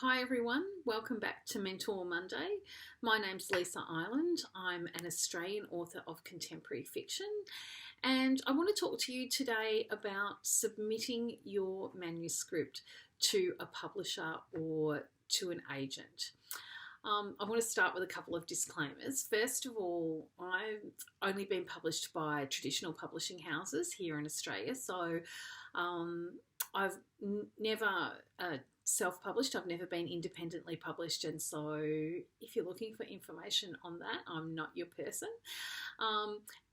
Hi everyone, welcome back to Mentor Monday. My name's Lisa Ireland. I'm an Australian author of contemporary fiction, and I want to talk to you today about submitting your manuscript to a publisher or to an agent. I want to start with a couple of disclaimers. First of all, I've only been published by traditional publishing houses here in Australia, so I've never self-published. I've never been independently published, and so if you're looking for information on that, I'm not your person.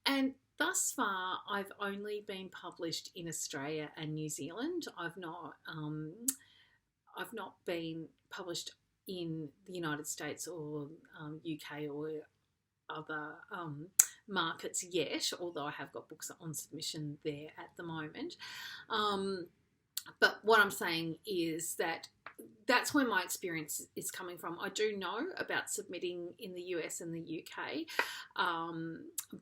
And thus far, I've only been published in Australia and New Zealand. I've not been published in the United States or UK or other markets yet, although I have got books on submission there at the moment. But what I'm saying is that that's where my experience is coming from. I do know about submitting in the US and the UK,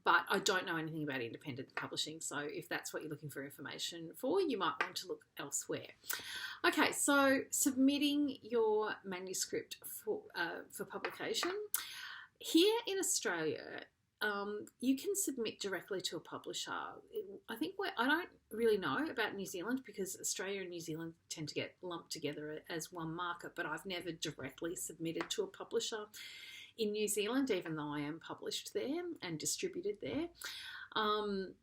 but I don't know anything about independent publishing. So if that's what you're looking for information for, you might want to look elsewhere. Okay, so submitting your manuscript for publication. Here in Australia, you can submit directly to a publisher. I don't really know about New Zealand because Australia and New Zealand tend to get lumped together as one market, but I've never directly submitted to a publisher in New Zealand, even though I am published there and distributed there. But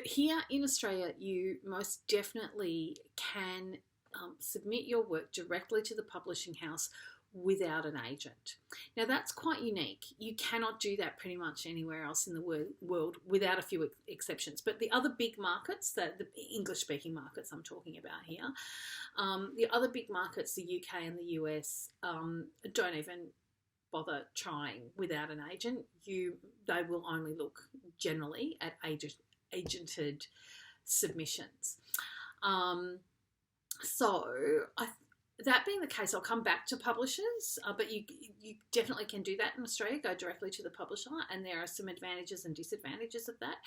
here in Australia, you most definitely can submit your work directly to the publishing house without an agent. Now that's quite unique. You cannot do that pretty much anywhere else in the world without a few exceptions. But the other big markets, the English-speaking markets I'm talking about here, the other big markets, the UK and the US, don't even bother trying without an agent. They will only look generally at agented submissions. That being the case, I'll come back to publishers, but you definitely can do that in Australia, go directly to the publisher, and there are some advantages and disadvantages of that.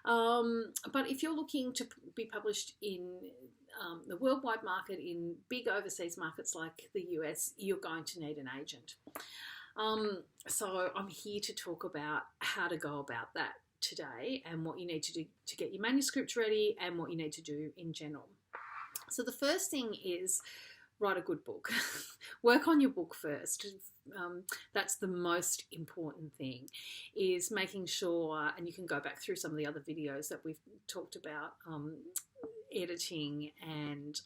But if you're looking to be published in the worldwide market, in big overseas markets like the US, you're going to need an agent. So I'm here to talk about how to go about that today and what you need to do to get your manuscript ready and what you need to do in general. So the first thing is write a good book. Work on your book first. That's the most important thing, is making sure, and you can go back through some of the other videos that we've talked about, editing and,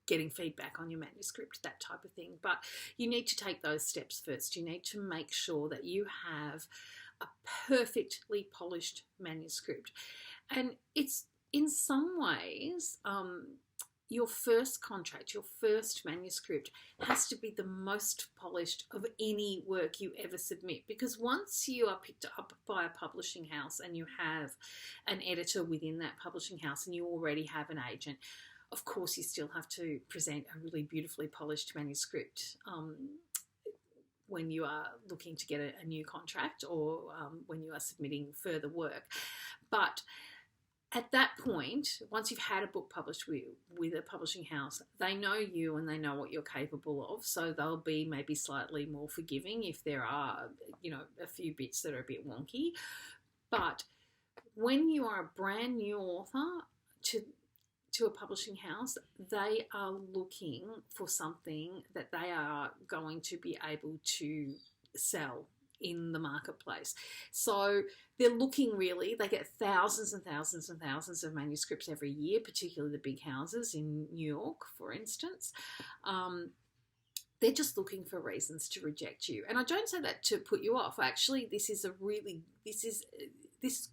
getting feedback on your manuscript, that type of thing. But you need to take those steps first. You need to make sure that you have a perfectly polished manuscript. And it's, in some ways, your first contract, your first manuscript has to be the most polished of any work you ever submit, because once you are picked up by a publishing house and you have an editor within that publishing house and you already have an agent, of course you still have to present a really beautifully polished manuscript when you are looking to get a new contract or when you are submitting further work. But at that point, once you've had a book published with a publishing house, they know you and they know what you're capable of, so they'll be maybe slightly more forgiving if there are, a few bits that are a bit wonky. But when you are a brand new author to a publishing house, they are looking for something that they are going to be able to sell in the marketplace. So they're looking, really, they get thousands and thousands and thousands of manuscripts every year, particularly the big houses in New York, for instance. They're just looking for reasons to reject you. And I don't say that to put you off. Actually, this is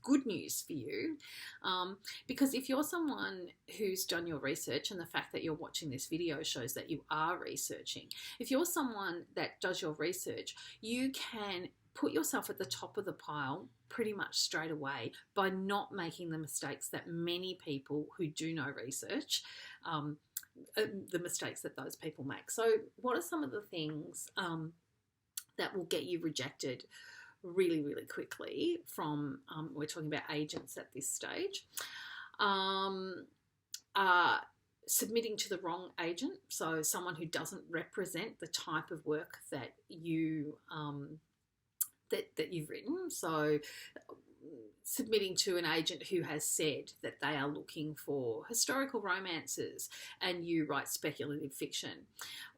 good news for you, because if you're someone who's done your research, and the fact that you're watching this video shows that you are researching, if you're someone that does your research, you can put yourself at the top of the pile pretty much straight away by not making the mistakes that many people who do no research, the mistakes that those people make. So what are some of the things that will get you rejected really, really quickly from, we're talking about agents at this stage? submitting to the wrong agent, so someone who doesn't represent the type of work that you that you've written. So submitting to an agent who has said that they are looking for historical romances and you write speculative fiction,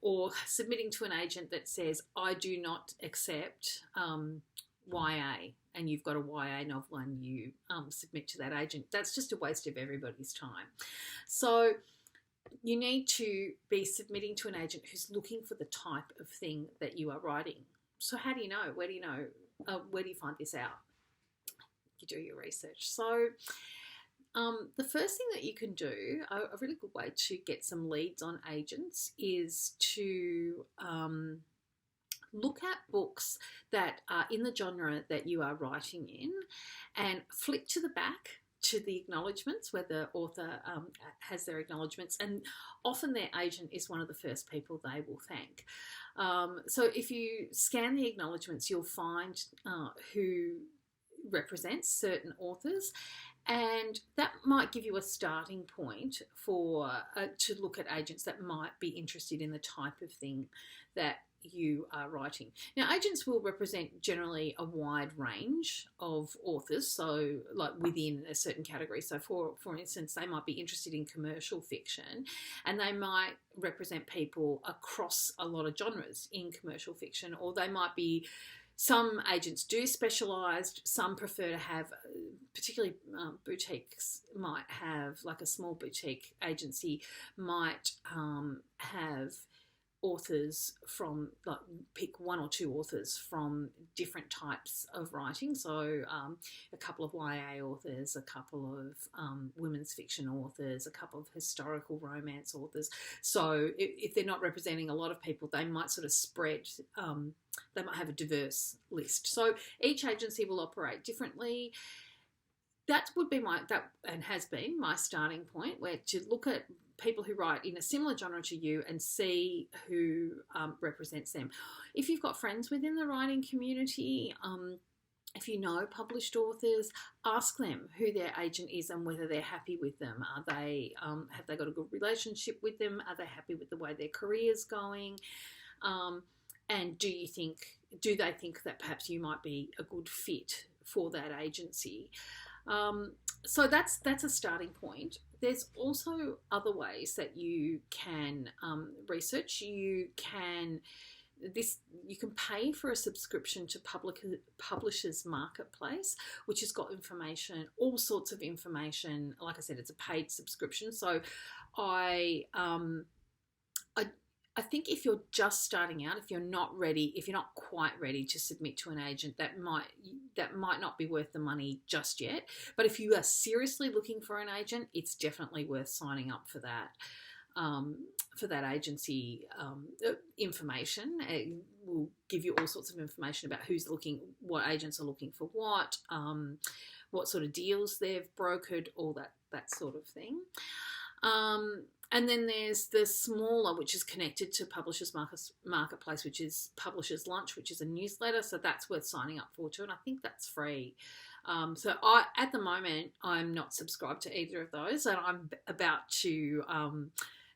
or submitting to an agent that says, I do not accept YA, and you've got a YA novel and you submit to that agent. That's just a waste of everybody's time. So you need to be submitting to an agent who's looking for the type of thing that you are writing. So how do you know? Where do you know? Where do you find this out? You do your research. So the first thing that you can do, a really good way to get some leads on agents, is to look at books that are in the genre that you are writing in and flick to the back to the acknowledgements where the author has their acknowledgements, and often their agent is one of the first people they will thank. So if you scan the acknowledgements, you'll find who represents certain authors, and that might give you a starting point for to look at agents that might be interested in the type of thing that you are writing. Now, agents will represent generally a wide range of authors, so like within a certain category. So for instance, they might be interested in commercial fiction, and they might represent people across a lot of genres in commercial fiction, or they might be, some agents do specialised, some prefer to have, particularly boutiques might have, like a small boutique agency might have authors from, like, pick one or two authors from different types of writing. So a couple of YA authors, a couple of women's fiction authors, a couple of historical romance authors. So if they're not representing a lot of people, they might sort of spread, they might have a diverse list. So each agency will operate differently. That would be and has been my starting point, where to look at people who write in a similar genre to you and see who represents them. If you've got friends within the writing community, if you know published authors, ask them who their agent is and whether they're happy with them. Are they have they got a good relationship with them? Are they happy with the way their career's going? And do they think that perhaps you might be a good fit for that agency? So that's a starting point. There's also other ways that you can research. You can pay for a subscription to Publishers Marketplace, which has got information, all sorts of information. Like I said, it's a paid subscription. So I think if you're just starting out, if you're not quite ready to submit to an agent, that might not be worth the money just yet. But if you are seriously looking for an agent, it's definitely worth signing up for that agency information. It will give you all sorts of information about who's looking, what agents are looking for what sort of deals they've brokered, all that sort of thing. And then there's the smaller, which is connected to Publishers Marketplace, which is Publishers Lunch, which is a newsletter. So that's worth signing up for too, and I think that's free. So at the moment, I'm not subscribed to either of those, and I'm about to,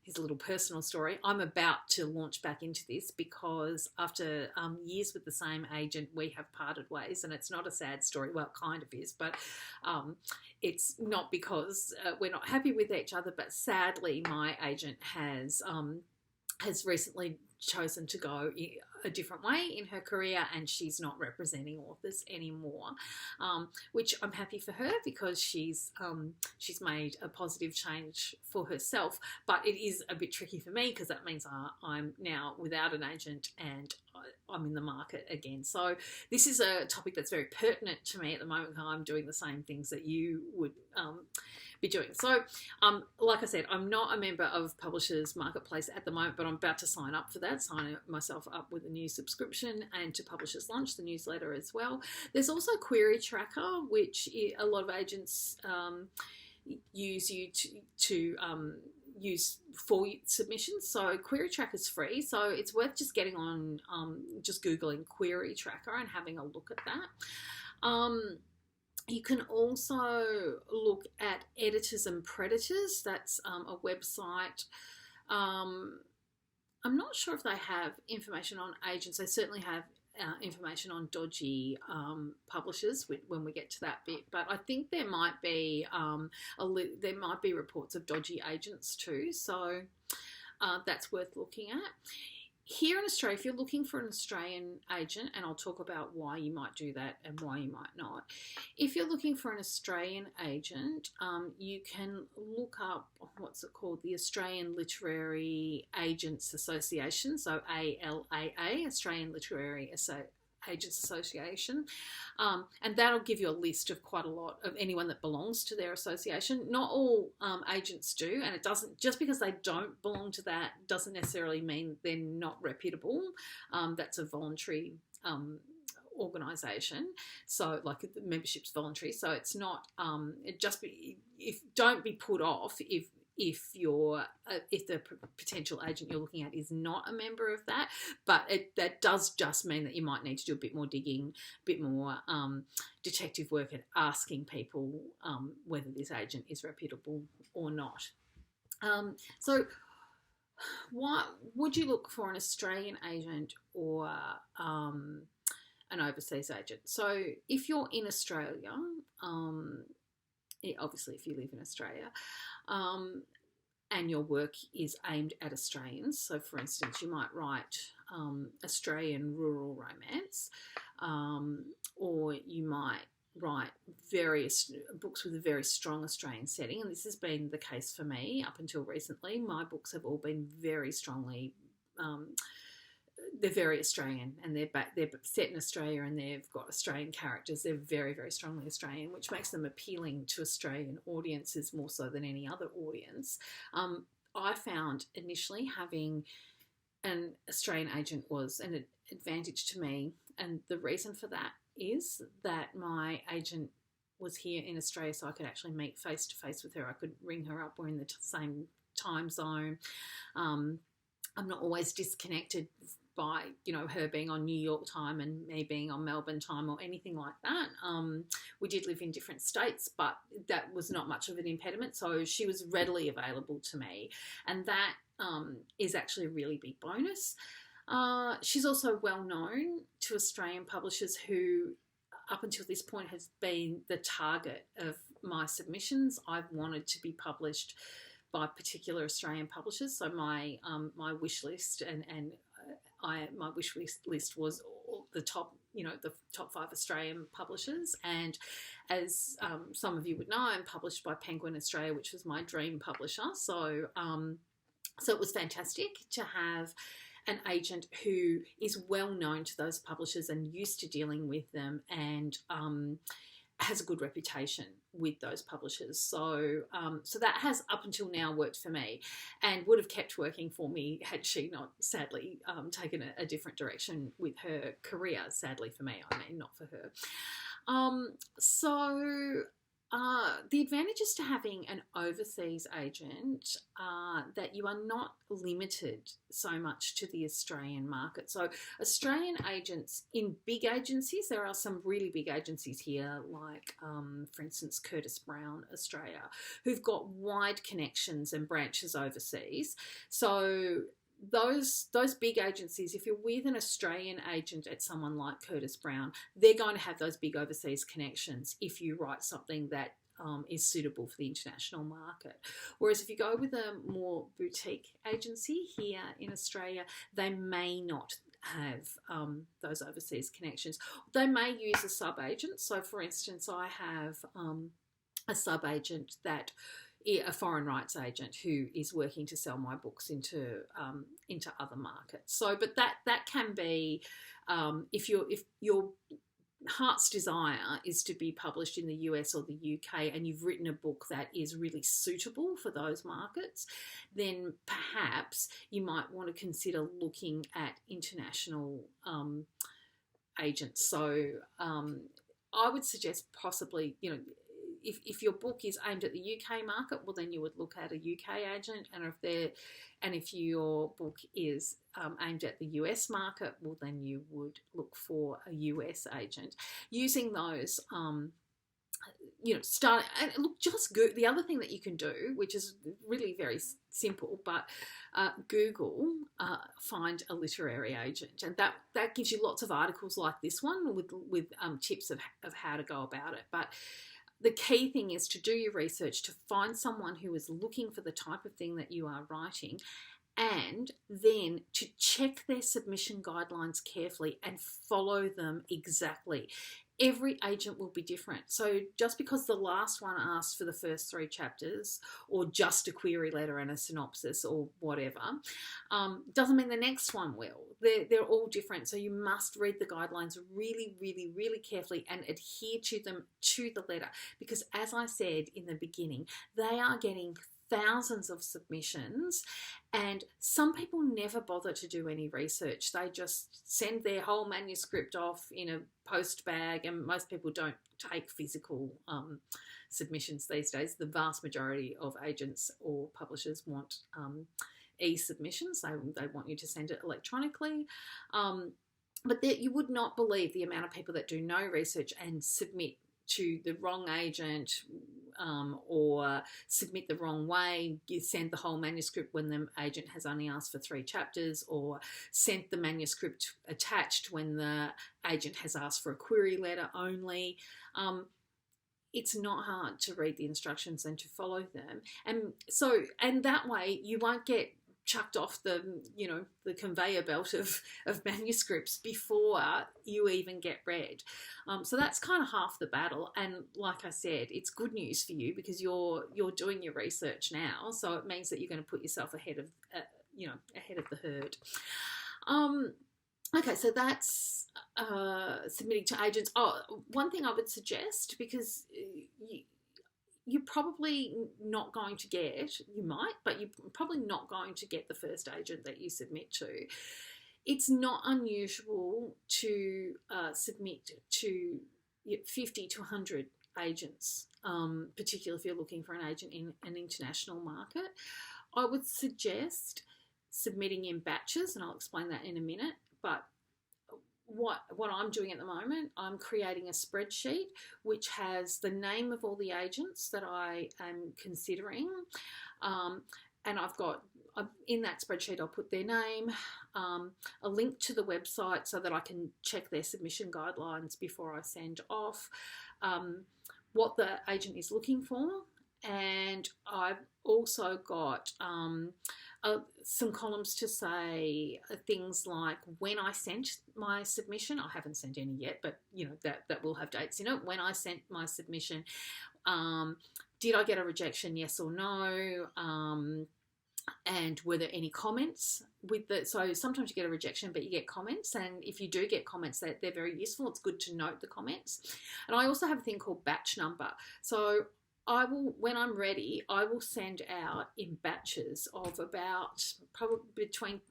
here's a little personal story, I'm about to launch back into this because after years with the same agent, we have parted ways, and it's not a sad story. Well, it kind of is, but it's not because we're not happy with each other, but sadly my agent has recently chosen to go a different way in her career, and she's not representing authors anymore, which I'm happy for her because she's made a positive change for herself. But it is a bit tricky for me because that means I'm now without an agent and I'm in the market again. So this is a topic that's very pertinent to me at the moment because I'm doing the same things that you would be doing. So like I said, I'm not a member of Publishers Marketplace at the moment, but I'm about to sign up for that, sign myself up with a new subscription, and to Publishers Lunch, the newsletter as well. There's also Query Tracker, which a lot of agents use to use for submissions. So Query Tracker is free, so it's worth just getting on, just Googling Query Tracker and having a look at that. You can also look at Editors and Predators. That's a website. I'm not sure if they have information on agents. They certainly have information on dodgy publishers when we get to that bit. But I think there might be there might be reports of dodgy agents too. So that's worth looking at. Here in Australia, if you're looking for an Australian agent, and I'll talk about why you might do that and why you might not. If you're looking for an Australian agent, you can look up, what's it called, the Australian Literary Agents Association, so ALAA, Australian Literary Agents Association, and that'll give you a list of quite a lot of anyone that belongs to their association. Not all agents do, and it doesn't, just because they don't belong to that doesn't necessarily mean they're not reputable. That's a voluntary organisation, so like the membership's voluntary, so it's not don't be put off if the potential agent you're looking at is not a member of that, but that does just mean that you might need to do a bit more digging, a bit more detective work at asking people whether this agent is reputable or not. So why would you look for an Australian agent or an overseas agent? So if you're in Australia, obviously if you live in Australia, and your work is aimed at Australians, so for instance you might write Australian rural romance, or you might write various books with a very strong Australian setting, and this has been the case for me up until recently. My books have all been very strongly they're very Australian, and they're set in Australia, and they've got Australian characters. They're very, very strongly Australian, which makes them appealing to Australian audiences more so than any other audience. I found initially having an Australian agent was an advantage to me, and the reason for that is that my agent was here in Australia, so I could actually meet face to face with her. I could ring her up. We're in the same time zone. I'm not always disconnected by her being on New York time and me being on Melbourne time or anything like that. We did live in different states, but that was not much of an impediment, so she was readily available to me, and that is actually a really big bonus. She's also well known to Australian publishers who up until this point has been the target of my submissions. I've wanted to be published by particular Australian publishers, so my wish list my wish list was the top, the top 5 Australian publishers. And as some of you would know, I'm published by Penguin Australia, which was my dream publisher. So it was fantastic to have an agent who is well known to those publishers and used to dealing with them, and has a good reputation with those publishers. So that has up until now worked for me, and would have kept working for me had she not sadly taken a different direction with her career. Sadly for me, I mean, not for her. The advantages to having an overseas agent are that you are not limited so much to the Australian market. So Australian agents in big agencies, there are some really big agencies here, like for instance Curtis Brown Australia, who've got wide connections and branches overseas. So those big agencies, if you're with an Australian agent at someone like Curtis Brown, they're going to have those big overseas connections if you write something that is suitable for the international market. Whereas if you go with a more boutique agency here in Australia, they may not have those overseas connections. They may use a sub-agent. So for instance, I have a sub-agent that a foreign rights agent who is working to sell my books into other markets. So, but that can be if your heart's desire is to be published in the US or the UK, and you've written a book that is really suitable for those markets, then perhaps you might want to consider looking at international agents. So I would suggest possibly, if your book is aimed at the UK market, well, then you would look at a UK agent, and if your book is aimed at the US market, well, then you would look for a US agent. Using those start and look, just go. The other thing that you can do, which is really very simple, but Google find a literary agent, and that gives you lots of articles like this one with tips of how to go about it. But the key thing is to do your research, to find someone who is looking for the type of thing that you are writing, and then to check their submission guidelines carefully and follow them exactly. Every agent will be different. So just because the last one asked for the first 3 chapters or just a query letter and a synopsis or whatever, doesn't mean the next one will. They're all different. So you must read the guidelines really, really, really carefully and adhere to them to the letter. Because as I said in the beginning, they are getting thousands of submissions, and some people never bother to do any research. They just send their whole manuscript off in a post bag, and most people don't take physical submissions these days. The vast majority of agents or publishers want e-submissions. They want you to send it electronically. But you would not believe the amount of people that do no research and submit to the wrong agent, or submit the wrong way. You send the whole manuscript when the agent has only asked for 3 chapters, or sent the manuscript attached when the agent has asked for a query letter only. It's not hard to read the instructions and to follow them. And that way you won't get chucked off the conveyor belt of manuscripts before you even get read. So that's kind of half the battle. And like I said, it's good news for you because you're doing your research now. So it means that you're going to put yourself ahead of the herd. Okay, so that's submitting to agents. Oh, one thing I would suggest, because you're probably not going to get, you might, but you're probably not going to get the first agent that you submit to. It's not unusual to submit to 50 to 100 agents, particularly if you're looking for an agent in an international market. I would suggest submitting in batches, and I'll explain that in a minute, but what I'm doing at the moment, I'm creating a spreadsheet which has the name of all the agents that I am considering, and I've got in that spreadsheet I'll put their name, a link to the website so that I can check their submission guidelines before I send off, what the agent is looking for, and I've also got some columns to say things like when I sent my submission. I haven't sent any yet, but that will have dates in it. When I sent my submission, did I get a rejection, yes or no? And were there any comments with the? So sometimes you get a rejection, but you get comments, and if you do get comments, they're very useful. It's good to note the comments. And I also have a thing called batch number. So I will, when I'm ready, I will send out in batches of about probably between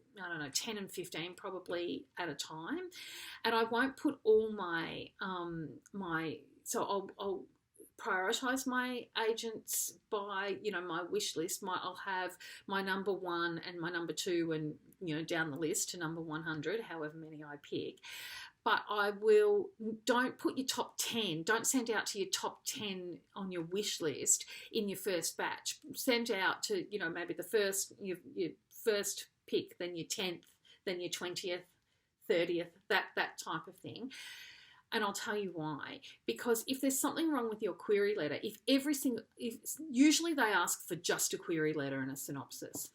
10 and 15 probably at a time, and I won't put all my so I'll prioritize my agents by my wish list. I'll have my number 1 and my number 2, and down the list to number 100, however many I pick. But don't put your top 10, don't send out to your top 10 on your wish list in your first batch. Send out to, maybe your first pick, then your 10th, then your 20th, 30th, that type of thing. And I'll tell you why. Because if there's something wrong with your query letter, usually they ask for just a query letter and a synopsis.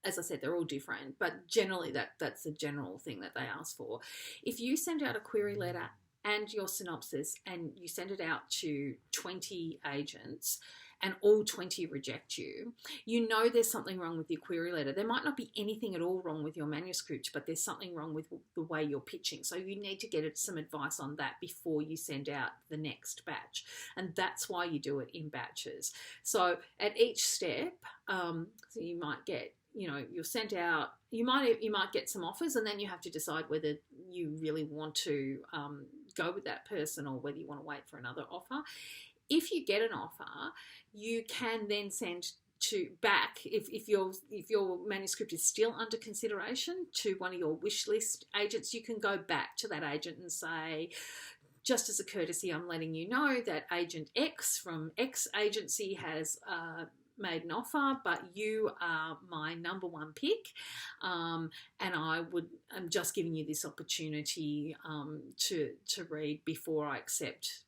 As I said, they're all different, but generally that's a general thing that they ask for. If you send out a query letter and your synopsis and you send it out to 20 agents and all 20 reject you, there's something wrong with your query letter. There might not be anything at all wrong with your manuscript, but there's something wrong with the way you're pitching. So you need to get some advice on that before you send out the next batch. And that's why you do it in batches. So at each step, so you might get, you'll send out, you might get some offers, and then you have to decide whether you really want to go with that person or whether you want to wait for another offer. If you get an offer, you can then send back if your manuscript is still under consideration to one of your wish list agents. You can go back to that agent and say, just as a courtesy, I'm letting you know that Agent X from X agency has made an offer, but you are my number one pick, and I'm just giving you this opportunity to read before I accept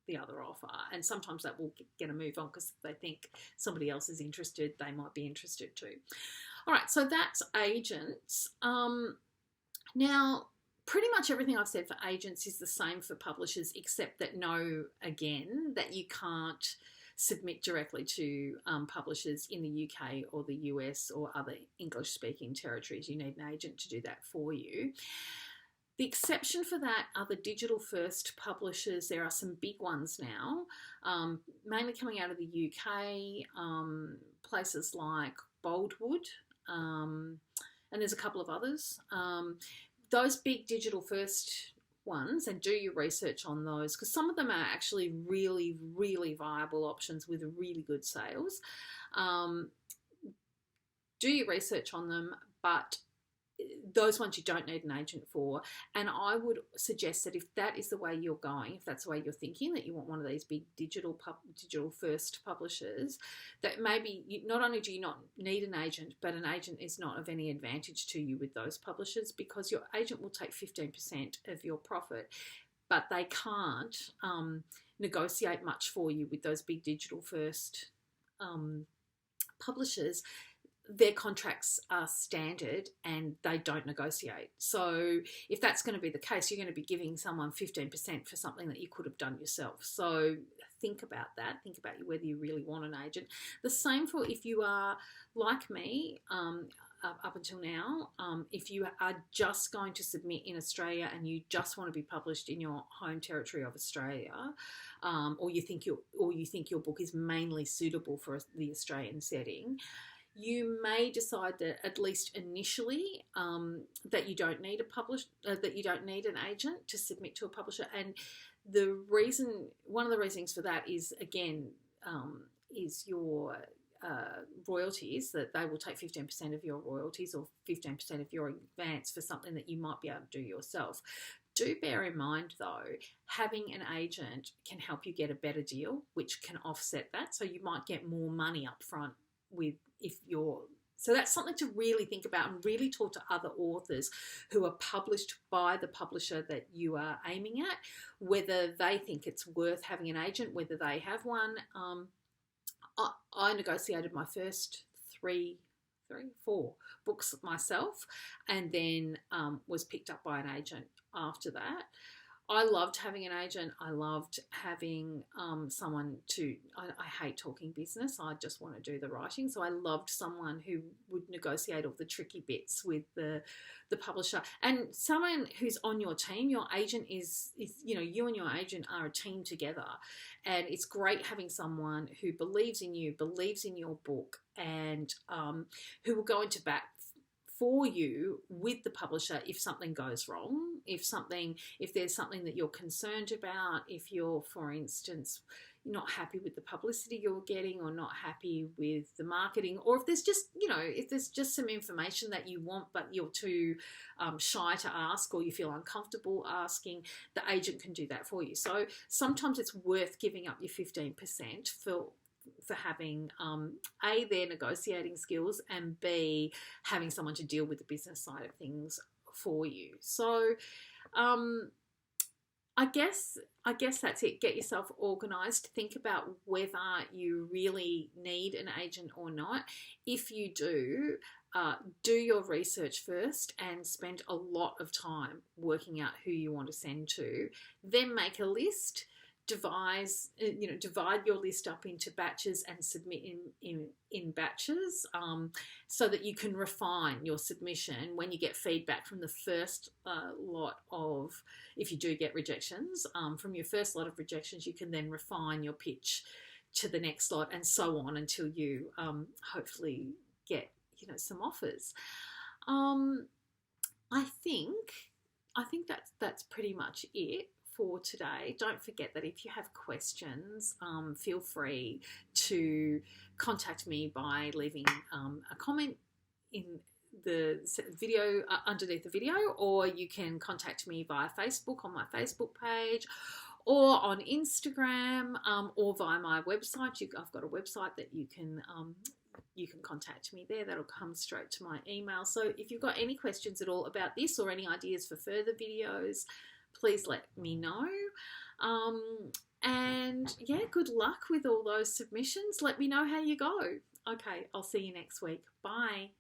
the other offer. And sometimes that will get a move on because they think somebody else is interested, they might be interested too. All right, so that's agents. Now, pretty much everything I've said for agents is the same for publishers, except that again, that you can't submit directly to publishers in the UK or the US or other English-speaking territories. You need an agent to do that for you. The exception for that are the digital-first publishers. There are some big ones now, mainly coming out of the UK, places like Boldwood, and there's a couple of others. Those big digital-first ones, and do your research on those, because some of them are actually really, really viable options with really good sales. Do your research on them, but those ones you don't need an agent for. And I would suggest that if that is the way you're going, if that's the way you're thinking, that you want one of these big digital first publishers, that maybe not only do you not need an agent, but an agent is not of any advantage to you with those publishers, because your agent will take 15% of your profit, but they can't negotiate much for you with those big digital first publishers. Their contracts are standard and they don't negotiate. So if that's going to be the case, you're going to be giving someone 15% for something that you could have done yourself. So think about that. Think about whether you really want an agent. The same for if you are like me, up until now, if you are just going to submit in Australia and you just want to be published in your home territory of Australia, or you think your book is mainly suitable for the Australian setting, you may decide that at least initially that you don't need an agent to submit to a publisher. And one of the reasons for that is, again, is your royalties, that they will take 15% of your royalties or 15% of your advance for something that you might be able to do yourself. Do bear in mind, though, having an agent can help you get a better deal, which can offset that. So you might get more money up front so that's something to really think about, and really talk to other authors who are published by the publisher that you are aiming at, whether they think it's worth having an agent, whether they have one. I negotiated my first four books myself, and then was picked up by an agent after that. I loved having an agent. I loved having someone I hate talking business. I just want to do the writing. So I loved someone who would negotiate all the tricky bits with the publisher, and someone who's on your team. Your agent is you and your agent are a team together, and it's great having someone who believes in you, believes in your book, and who will go into bat for you with the publisher if something goes wrong, if there's something that you're concerned about, if you're, for instance, not happy with the publicity you're getting, or not happy with the marketing, or if there's just some information that you want but you're too shy to ask, or you feel uncomfortable asking, the agent can do that for you. So sometimes it's worth giving up your 15% for having A, their negotiating skills, and B, having someone to deal with the business side of things for you. So I guess that's it. Get yourself organised. Think about whether you really need an agent or not. If you do, do your research first and spend a lot of time working out who you want to send to. Then make a list. Divide your list up into batches and submit in batches, so that you can refine your submission when you get feedback from the first lot of, if you do get rejections, from your first lot of rejections, you can then refine your pitch to the next lot, and so on until you hopefully get some offers. I think that's pretty much it for today. Don't forget that if you have questions, feel free to contact me by leaving a comment in video underneath the video, or you can contact me via Facebook on my Facebook page, or on Instagram, or via my website. I've got a website that you can contact me there. That'll come straight to my email. So if you've got any questions at all about this or any ideas for further videos, please let me know. And yeah, good luck with all those submissions. Let me know how you go. Okay, I'll see you next week. Bye.